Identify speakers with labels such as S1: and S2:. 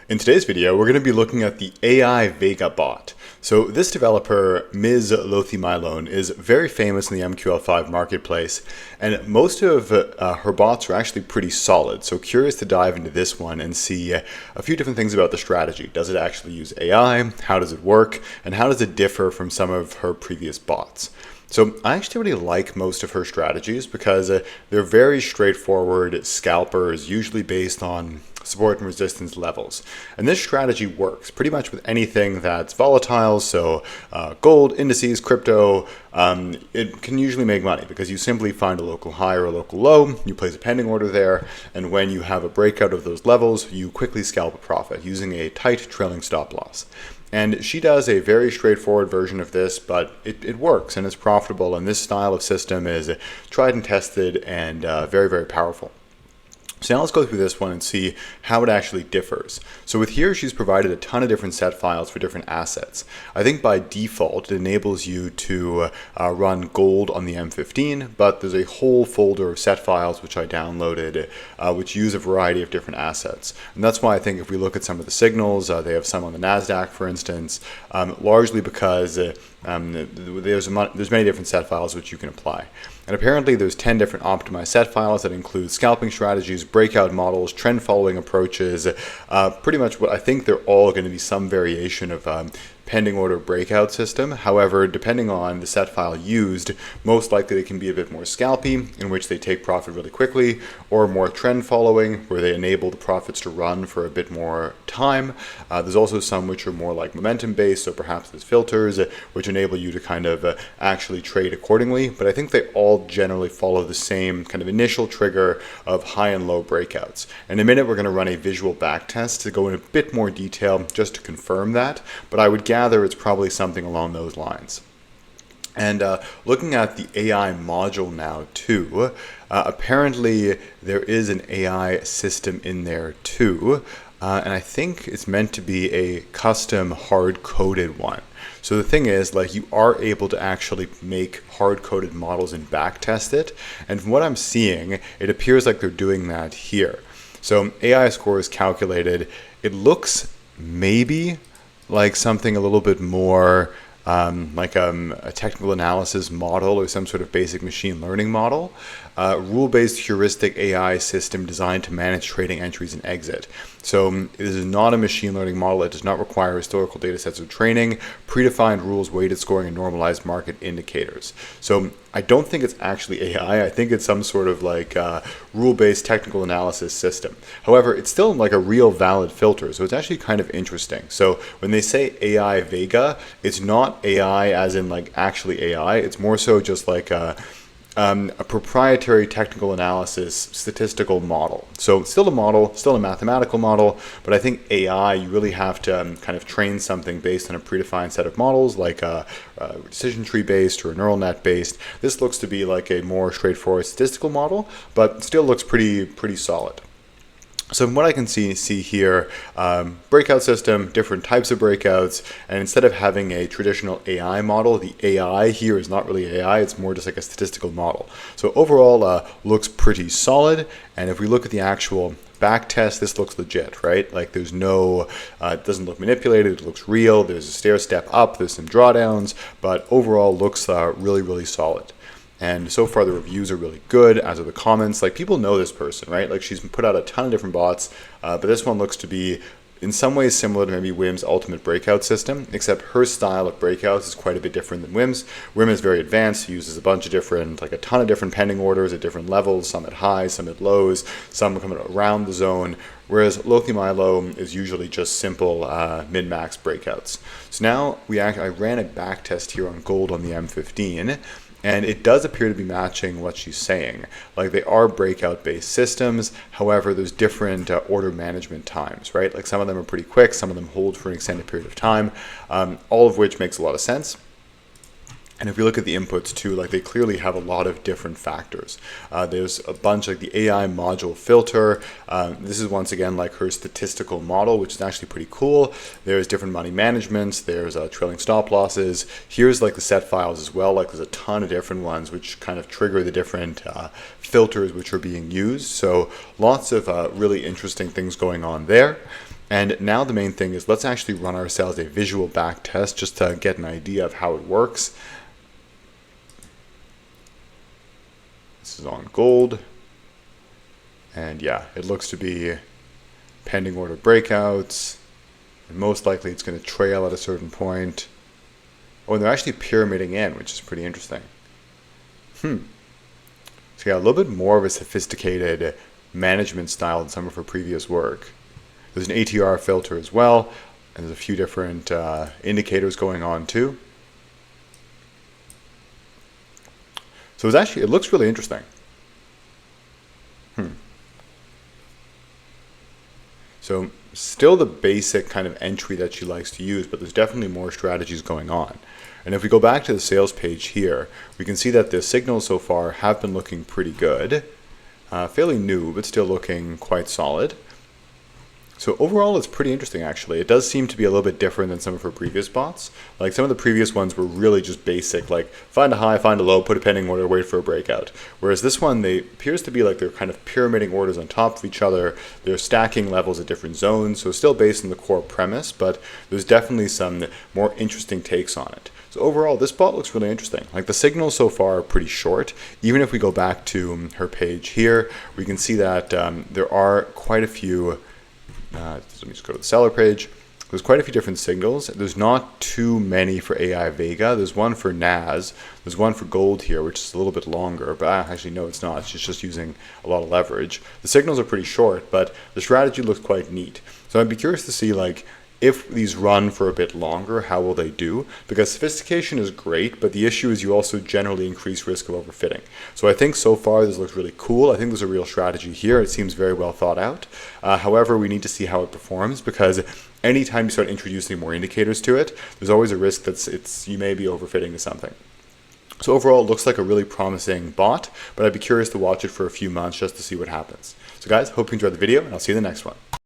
S1: In today's video, we're going to be looking at the AI Vega Bot. So this developer, Ms. Lothimylone, is very famous in the MQL5 marketplace, and most of her bots are actually pretty solid. So curious to dive into this one and see a few different things about the strategy. Does it actually use AI? How does it work? And how does it differ from some of her previous bots? So I actually really like most of her strategies because they're very straightforward scalpers, usually based on support and resistance levels. And this strategy works pretty much with anything that's volatile. So gold, indices, crypto, it can usually make money because you simply find a local high or a local low, you place a pending order there, and when you have a breakout of those levels, you quickly scalp a profit using a tight trailing stop loss. And she does a very straightforward version of this, but it works and it's profitable. And this style of system is tried and tested and very, very powerful. So now let's go through this one and see how it actually differs. So with here, she's provided a ton of different set files for different assets. I think by default, it enables you to run gold on the M15, but there's a whole folder of set files which I downloaded, which use a variety of different assets. And that's why I think if we look at some of the signals, they have some on the NASDAQ, for instance, largely because there's many different set files which you can apply. And apparently there's 10 different optimized set files that include scalping strategies, breakout models, trend following approaches, pretty much what I think they're all going to be some variation of pending order breakout system. However, depending on the set file used, most likely they can be a bit more scalpy, in which they take profit really quickly, or more trend following, where they enable the profits to run for a bit more time. There's also some which are more like momentum based, so perhaps there's filters which enable you to kind of actually trade accordingly. But I think they all generally follow the same kind of initial trigger of high and low breakouts. In a minute, we're going to run a visual backtest to go in a bit more detail just to confirm that, but I would gather it's probably something along those lines. And looking at the AI module now too, apparently there is an AI system in there too, and I think it's meant to be a custom hard-coded one. So the thing is, like, you are able to actually make hard-coded models and backtest it, and from what I'm seeing, it appears like they're doing that here. So AI score is calculated. It looks maybe like something a little bit more like a technical analysis model or some sort of basic machine learning model. Rule-based heuristic AI system designed to manage trading entries and exit. So this is not a machine learning model. It does not require historical data sets of training, predefined rules, weighted scoring, and normalized market indicators. So I don't think it's actually AI. I think it's some sort of like rule-based technical analysis system. However, it's still like a real valid filter. So it's actually kind of interesting. So when they say AI Vega, it's not AI as in like actually AI. It's more so just like a proprietary technical analysis statistical model. So still a model, still a mathematical model, but I think AI, you really have to kind of train something based on a predefined set of models, like a decision tree based or a neural net based. This looks to be like a more straightforward statistical model, but still looks pretty solid. So from what I can see here, breakout system, different types of breakouts, and instead of having a traditional AI model, the AI here is not really AI, it's more just like a statistical model. So overall, looks pretty solid, and if we look at the actual back test, this looks legit, right? Like there's no, it doesn't look manipulated, it looks real, there's a stair step up, there's some drawdowns, but overall looks really solid. And so far the reviews are really good, as are the comments. Like, people know this person, right? Like, she's put out a ton of different bots, but this one looks to be in some ways similar to maybe Wim's ultimate breakout system, except her style of breakouts is quite a bit different than Wim's. Wim is very advanced. He uses a bunch of different, like a ton of different pending orders at different levels, some at highs, some at lows, some coming around the zone, whereas Lothimylone is usually just simple min-max breakouts. So now I ran a back test here on gold on the M15, and it does appear to be matching what she's saying. Like, they are breakout-based systems. However, there's different order management times, right? Like, some of them are pretty quick, some of them hold for an extended period of time, all of which makes a lot of sense. And if we look at the inputs too, like, they clearly have a lot of different factors. There's a bunch, like the AI module filter. This is once again like her statistical model, which is actually pretty cool. There's different money managements. There's trailing stop losses. Here's like the set files as well. Like, there's a ton of different ones which kind of trigger the different filters which are being used. So lots of really interesting things going on there. And now the main thing is let's actually run ourselves a visual back test just to get an idea of how it works. This is on gold. And yeah, it looks to be pending order breakouts. And most likely it's going to trail at a certain point. Oh, and they're actually pyramiding in, which is pretty interesting. So yeah, a little bit more of a sophisticated management style than some of her previous work. There's an ATR filter as well, and there's a few different indicators going on too. So it looks really interesting. So still the basic kind of entry that she likes to use, but there's definitely more strategies going on. And if we go back to the sales page here, we can see that the signals so far have been looking pretty good. Fairly new, but still looking quite solid. So overall, it's pretty interesting, actually. It does seem to be a little bit different than some of her previous bots. Like some of the previous ones were really just basic, like find a high, find a low, put a pending order, wait for a breakout. Whereas this one, they appears to be like they're kind of pyramiding orders on top of each other. They're stacking levels at different zones, so still based on the core premise, but there's definitely some more interesting takes on it. So overall, this bot looks really interesting. Like the signals so far are pretty short. Even if we go back to her page here, we can see that there are quite a few. Let me just go to the seller page. There's quite a few different signals. There's not too many for AI Vega. There's one for NAS. There's one for gold here, which is a little bit longer, but actually no, it's not. It's just using a lot of leverage. The signals are pretty short, but the strategy looks quite neat. So I'd be curious to see like if these run for a bit longer, how will they do? Because sophistication is great, but the issue is you also generally increase risk of overfitting. So I think so far this looks really cool. I think there's a real strategy here. It seems very well thought out. However, we need to see how it performs because anytime you start introducing more indicators to it, there's always a risk that you may be overfitting to something. So overall, it looks like a really promising bot, but I'd be curious to watch it for a few months just to see what happens. So guys, hope you enjoyed the video, and I'll see you in the next one.